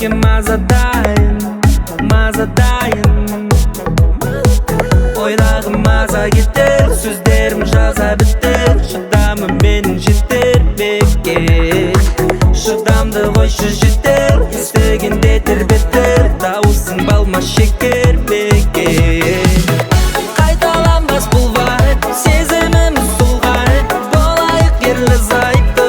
бізге мазадайын, мазадайын. Ойдағы маза кетер, сөздерім жаза бітер. Шыдамы менің жетер бекке, шыдамды қойшы жетер. Естігенде тербетер, дауысың балма шекер бекке. Қайталанбас бұл вайб, сезіміміз сұлғайып, болайық ерлі-зайыпты.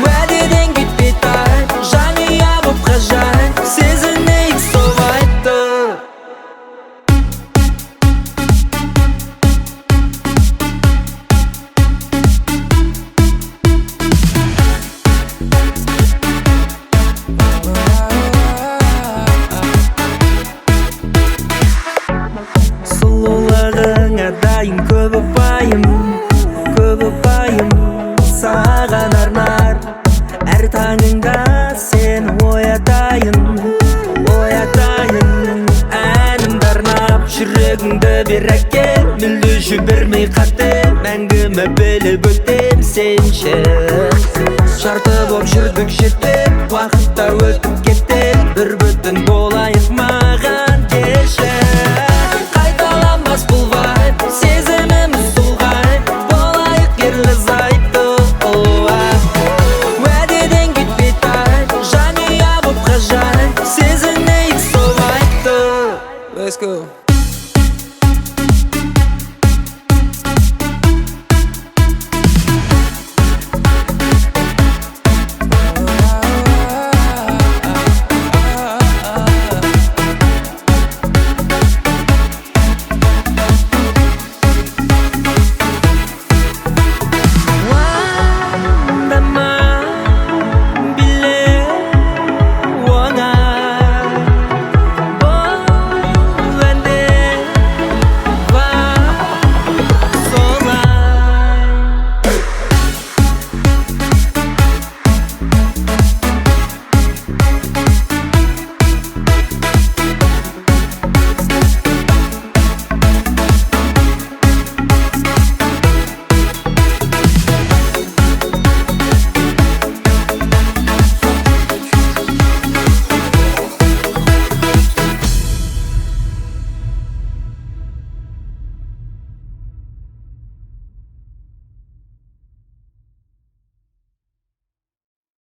Уәдеден кетпей тайып, жанұя боп ғажайып, сезінейік сол вайбты. Сұлулығыңа дайын көп ұпайым, көп ұпайым. Саған арнар әр таңыңда сені оятайын, оятайын. Әнімді арнап жүрегіңді бер әкел, мүлде жібермей қате, мәңгіме біліп өтем сенші. Жарты боп жүрдік жетіп, уақытта өтіп